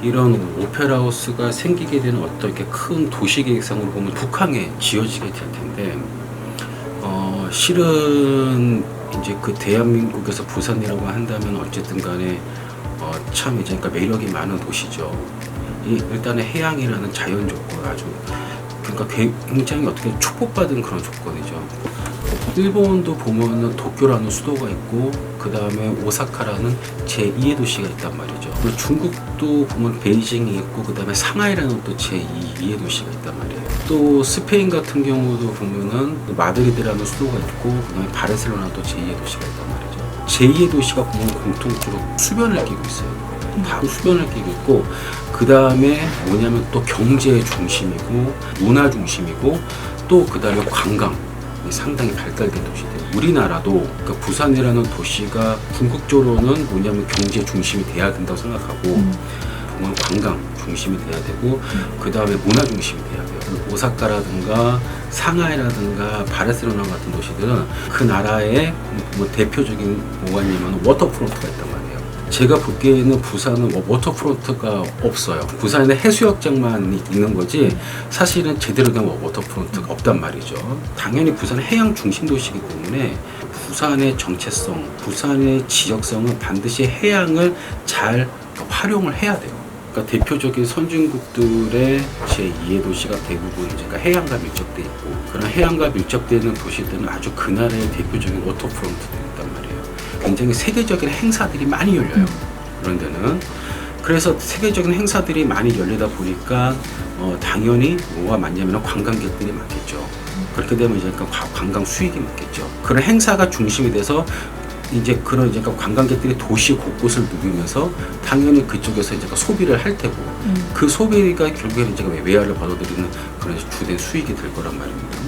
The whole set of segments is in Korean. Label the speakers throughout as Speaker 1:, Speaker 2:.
Speaker 1: 이런 오페라하우스가 생기게 되는 어떤 이렇게 큰 도시 계획상으로 보면 북한에 지어지게 될 텐데, 실은 이제 그 대한민국에서 부산이라고 한다면 어쨌든 간에 참 이제 그러니까 매력이 많은 도시죠. 일단은 해양이라는 자연 조건 아주 그러니까 굉장히 어떻게 축복받은 그런 조건이죠. 일본도 보면은 도쿄라는 수도가 있고 그 다음에 오사카라는 제2의 도시가 있단 말이죠. 그리고 중국도 보면 베이징이 있고 그 다음에 상하이라는 또 제2의 도시가 있단 말이에요. 또 스페인 같은 경우도 보면은 마드리드라는 수도가 있고 그 다음에 바르셀로나 또 제2의 도시가 있단 말이죠. 제2의 도시가 보면 공통적으로 수변을 끼고 있어요. 다 수변을 끼고 있고 그 다음에 뭐냐면 또 경제 중심이고 문화 중심이고 또 그 다음에 관광 상당히 발달된 도시들. 우리나라도 그러니까 부산이라는 도시가 궁극적으로는 뭐냐면 경제 중심이 돼야 된다고 생각하고 관광 중심이 돼야 되고 그 다음에 문화 중심이 돼야 돼요. 오사카라든가 상하이라든가 바르셀로나 같은 도시들은 그 나라의 뭐 대표적인 뭐가 있냐면 워터프론트가 있단 말이에요. 제가 보기에는 부산은 워터프론트가 없어요. 부산에는 해수욕장만 있는 거지 사실은 제대로 된 워터프론트가 없단 말이죠. 당연히 부산은 해양 중심 도시이기 때문에 부산의 정체성, 부산의 지역성은 반드시 해양을 잘 활용을 해야 돼요. 그러니까 대표적인 선진국들의 제2의 도시가 대부분 이제 해양과 밀접돼 있고 그런 해양과 밀접되는 도시들은 아주 그 나라의 대표적인 워터프론트들이 있단 말이에요. 굉장히 세계적인 행사들이 많이 열려요. 그런 데는. 그래서 세계적인 행사들이 많이 열리다 보니까 당연히 뭐가 많냐면 관광객들이 많겠죠. 그렇게 되면 이제 관광 수익이 많겠죠. 그런 행사가 중심이 돼서 이제 그런 이제 관광객들이 도시 곳곳을 누비면서 당연히 그쪽에서 이제 소비를 할 테고 그 소비가 결국에는 이제 외화를 벌어들이는 그런 주된 수익이 될 거란 말입니다.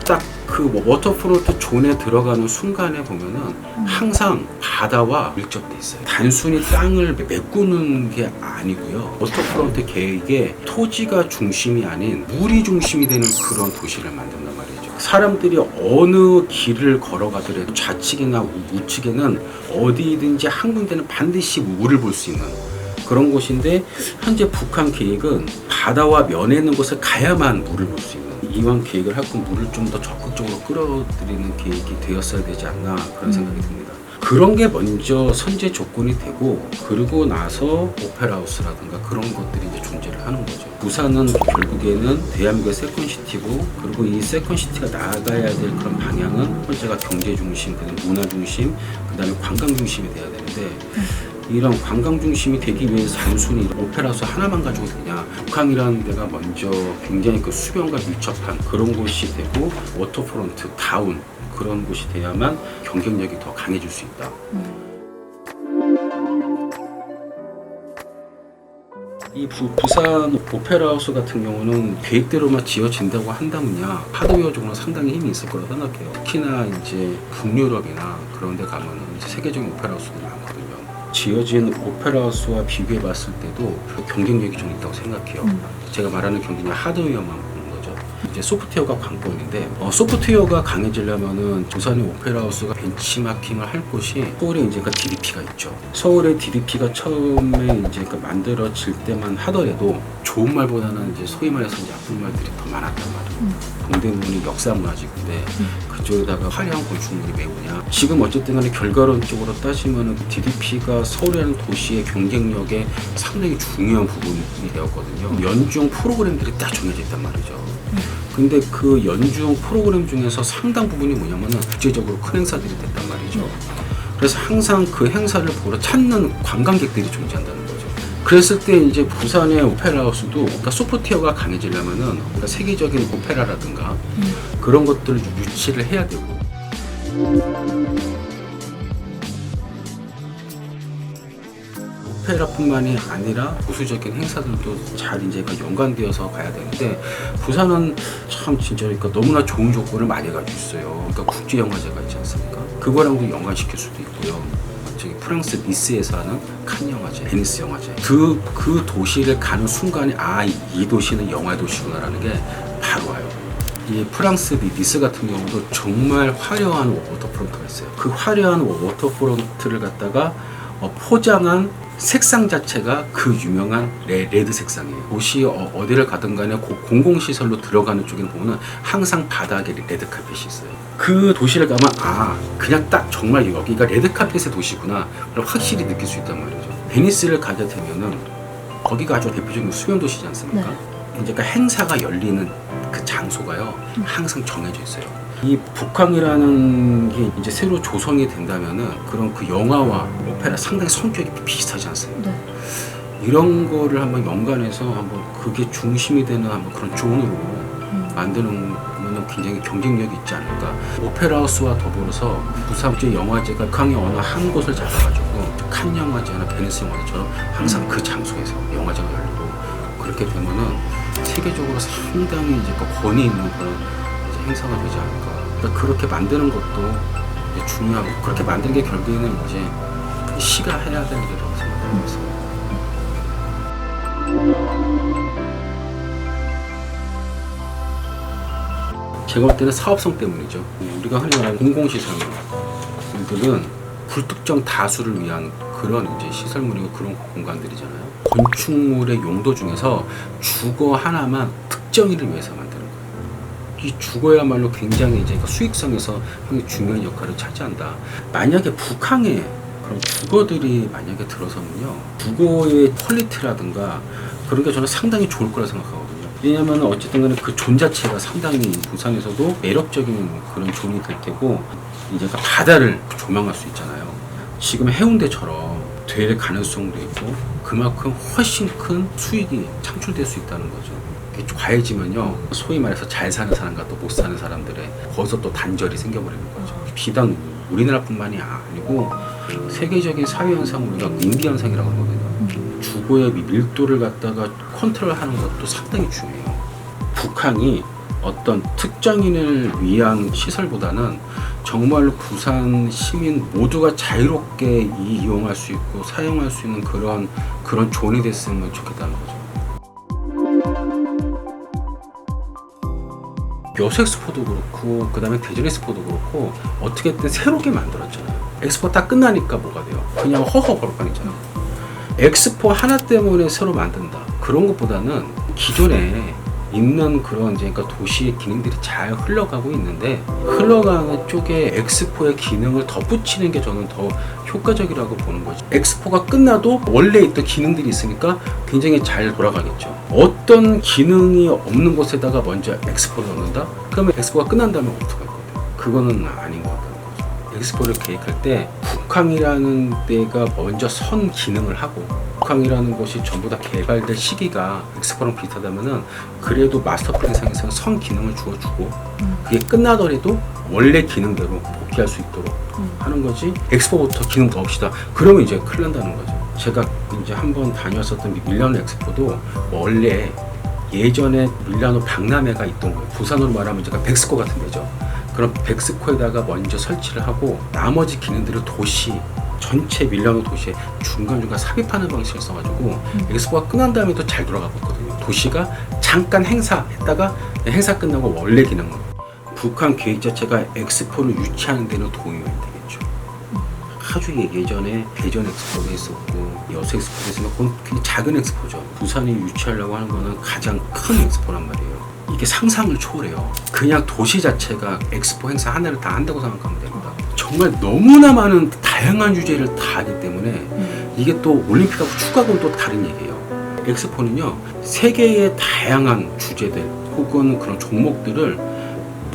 Speaker 1: 딱 그 워터프론트 존에 들어가는 순간에 보면은 항상 바다와 밀접돼 있어요. 단순히 땅을 메꾸는 게 아니고요. 워터프론트 계획에 토지가 중심이 아닌 물이 중심이 되는 그런 도시를 만든단 말이죠. 사람들이 어느 길을 걸어가더라도 좌측이나 우측에는 어디든지 한 군데는 반드시 물을 볼 수 있는 그런 곳인데 현재 북한 계획은 바다와 면에 있는 곳을 가야만 물을 볼 수 있는 이왕 계획을 할 거면 물을 좀 더 적극적으로 끌어들이는 계획이 되었어야 되지 않나 그런 생각이 듭니다. 그런 게 먼저 선제 조건이 되고 그러고 나서 오페라하우스라든가 그런 것들이 이제 존재를 하는 거죠. 부산은 결국에는 대한민국의 세컨시티고 그리고 이 세컨시티가 나아가야 될 그런 방향은 현재가 경제 중심, 문화 중심, 그 다음에 관광 중심이 돼야 되는데 이런 관광 중심이 되기 위해서 단순히 오페라하우스 하나만 가지고 되냐. 북한이라는 데가 먼저 굉장히 그 수변과 밀접한 그런 곳이 되고 워터프론트 다운 그런 곳이 돼야만 경쟁력이 더 강해질 수 있다. 이 부산 오페라하우스 같은 경우는 계획대로만 지어진다고 한다면야 하드웨어적으로 상당히 힘이 있을 거라고 생각해요. 특히나 이제 북유럽이나 그런 데 가면은 이제 세계적인 오페라하우스들이 많거든요. 지어진 오페라하우스와 비교해 봤을 때도 경쟁력이 좀 있다고 생각해요. 제가 말하는 경쟁력 하드웨어만 보는 거죠. 이제 소프트웨어가 관건인데 소프트웨어가 강해지려면은 부산의 오페라하우스가 벤치마킹을 할 곳이 서울에 이제 DDP가 있죠. 서울의 DDP가 처음에 이제 만들어질 때만 하더라도 좋은 말보다는 이제 소위 말해서 이제 나쁜 말들이 더 많았단 말이에요. 동대문이 역사문화지인데 그쪽에다가 화려한 건축물이 매우냐. 지금 어쨌든 간에 결과론적으로 따지면 DDP가 서울이라는 도시의 경쟁력에 상당히 중요한 부분이 되었거든요. 연중 프로그램들이 딱 정해져 있단 말이죠. 근데 그 연중 프로그램 중에서 상당 부분이 뭐냐면은 국제적으로 큰 행사들이 됐단 말이죠. 그래서 항상 그 행사를 보러 찾는 관광객들이 존재한다는 거죠. 그랬을 때 이제 부산의 오페라하우스도 그러니까 소프트웨어가 강해지려면은 그러니까 세계적인 오페라라든가 그런 것들을 유치를 해야 되고 오페라뿐만이 아니라 보수적인 행사들도 잘 이제 연관되어서 가야 되는데 부산은 참 진짜 그러니까 너무나 좋은 조건을 많이 가지고 있어요. 그러니까 국제영화제가 있지 않습니까? 그거랑도 연관시킬 수도 있고요. 저기 프랑스 니스에서 하는 칸 영화제, 베니스 영화제. 그 도시를 가는 순간에 이 도시는 영화 도시구나라는 게 바로 와요. 이 프랑스 니스 같은 경우도 정말 화려한 워터프론트가 있어요. 그 화려한 워터프론트를 갖다가 포장한 색상 자체가 그 유명한 레드 색상이에요. 도시 어디를 가든 간에 공공시설로 들어가는 쪽에 보면 항상 바닥에 레드 카펫이 있어요. 그 도시를 가면 그냥 딱 정말 여기가 레드 카펫의 도시구나 확실히 느낄 수 있단 말이죠. 베니스를 가게 되면은 거기가 아주 대표적인 수면 도시지 않습니까? 네. 이제 그 행사가 열리는 그 장소가요 항상 정해져 있어요. 이 북항이라는 게 이제 새로 조성이 된다면은 그런 그 영화와 오페라 상당히 성격이 비슷하지 않습니까? 네. 이런 거를 한번 연관해서 한번 그게 중심이 되는 한번 그런 존으로 만드는 거는 굉장히 경쟁력이 있지 않을까. 오페라 하우스와 더불어서 부산국제 영화제가 북한의 어느 한 곳을 잡아가지고 칸 영화제나 베니스 영화제처럼 항상 그 장소에서 영화제가 열리고 그렇게 되면은 세계적으로 상당히 이제 권위 있는 그런 이제 행사가 되지 않을까. 그러니까 그렇게 만드는 것도 중요하고 그렇게 만드는 게 결국에는 이제 시가 해야 되는 일이라고 생각하고 있어요. 제가 볼 때는 사업성 때문이죠. 우리가 흔히 말하는 공공시설물들은 불특정 다수를 위한 그런 이제 시설물이고 그런 공간들이잖아요. 건축물의 용도 중에서 주거 하나만 특정인을 위해서 만드는 거예요. 이 주거야말로 굉장히 이제 수익성에서 굉장히 중요한 역할을 차지한다. 만약에 북한에 그런 주거들이 만약에 들어서면요, 주거의 퀄리티라든가 그런 게 저는 상당히 좋을 거라 생각하거든요. 왜냐하면 어쨌든 간에 그 존 자체가 상당히 부산에서도 매력적인 그런 존이 될 테고, 이제 바다를 조망할 수 있잖아요. 지금 해운대처럼 될 가능성도 있고 그만큼 훨씬 큰 수익이 창출될 수 있다는 거죠. 이게 과해지면요, 소위 말해서 잘 사는 사람과 또 못 사는 사람들의 거기서 또 단절이 생겨버리는 거죠. 비단 우리나라뿐만이 아니고 세계적인 사회현상을 우리가 임기 현상이라고 하거든요. 주거의 밀도를 갖다가 컨트롤하는 것도 상당히 중요해요. 북한이 어떤 특정인을 위한 시설보다는 정말로 부산 시민 모두가 자유롭게 이용할 수 있고 사용할 수 있는 그런 존이 됐으면 좋겠다는 거죠. 여수엑스포도 그렇고 그 다음에 대전엑스포도 그렇고 어떻게든 새롭게 만들었잖아요. 엑스포 딱 끝나니까 뭐가 돼요? 그냥 허허벌판이잖아요. 엑스포 하나 때문에 새로 만든다, 그런 것보다는 기존에 있는 그런 이제 그러니까 도시의 기능들이 잘 흘러가고 있는데 흘러가는 쪽에 엑스포의 기능을 덧붙이는 게 저는 더 효과적이라고 보는 거죠. 엑스포가 끝나도 원래 있던 기능들이 있으니까 굉장히 잘 돌아가겠죠. 어떤 기능이 없는 곳에다가 먼저 엑스포를 넣는다? 그러면 엑스포가 끝난 다음에 어떻게 할 거예요? 그거는 아닌 것 같다는 거죠. 엑스포를 계획할 때 북항이라는 데가 먼저 선 기능을 하고, 북항이라는 곳이 전부 다 개발될 시기가 엑스포랑 비슷하다면은 그래도 마스터 플랜상에서는 선 기능을 주어주고 그게 끝나더라도 원래 기능대로 복귀할 수 있도록 하는 거지, 엑스포부터 기능 더 합시다 그러면 이제 큰일 난다는 거죠. 제가 이제 한번 다녔었던 밀라노 엑스포도 원래 예전에 밀라노 박람회가 있던 거예요. 부산으로 말하면 제가 백스코 같은 데죠. 그럼 백스코에다가 먼저 설치를 하고 나머지 기능들을 도시 전체 밀라노 도시에 중간중간 삽입하는 방식을 써가지고 엑스포가 끝난 다음에도 잘 돌아가고 있거든요. 도시가 잠깐 행사했다가 행사 끝나고 원래 기능으로. 북한 계획 자체가 엑스포를 유치하는 데는 도움이 많이 되겠죠. 아주 예전에 대전 엑스포도 했었고 여수 엑스포도 했으면 그건 굉장히 작은 엑스포죠. 부산이 유치하려고 하는 거는 가장 큰 엑스포란 말이에요. 이게 상상을 초월해요. 그냥 도시 자체가 엑스포 행사 하나를 다 한다고 생각하면 됩니다. 정말 너무나 많은 다양한 주제를 다 하기 때문에 이게 또 올림픽하고 축구하고는 또 다른 얘기예요. 엑스포는요, 세계의 다양한 주제들 혹은 그런 종목들을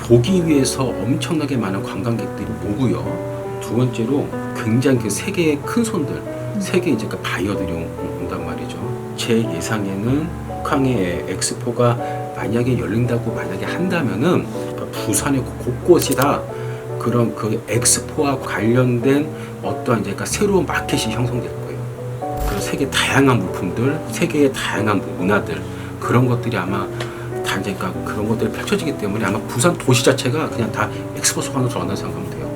Speaker 1: 보기 위해서 엄청나게 많은 관광객들이 모고요. 두 번째로 굉장히 그 세계의 큰 손들, 세계 이제 그 바이어들이 온단 말이죠. 제 예상에는 북한의 엑스포가 만약에 열린다고 만약에 한다면은 부산의 곳곳이 다 그런 그 엑스포와 관련된 어떠한 이제 새로운 마켓이 형성될 거예요. 그런 세계 다양한 물품들, 세계의 다양한 문화들, 그런 것들이 아마 다 이제 그런 것들이 펼쳐지기 때문에 아마 부산 도시 자체가 그냥 다 엑스포 속 안으로 들어간다고 생각하면 돼요.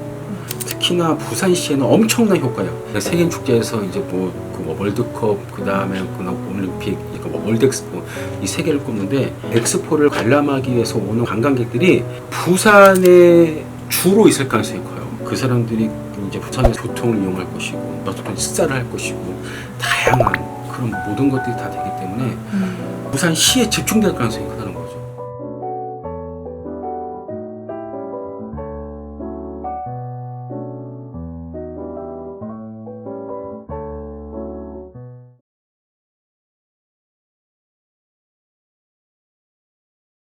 Speaker 1: 특히나 부산시에는 엄청난 효과예요. 세계 축제에서 이제 그 월드컵, 그 다음에 올림픽, 월드 엑스포, 이 세 개를 꼽는데 엑스포를 관람하기 위해서 오는 관광객들이 부산에 주로 있을 가능성이 커요. 그 사람들이 이제 부산의 교통을 이용할 것이고 어떤 식사를 할 것이고 다양한 그런 모든 것들이 다 되기 때문에 부산시에 집중될 가능성이 크다는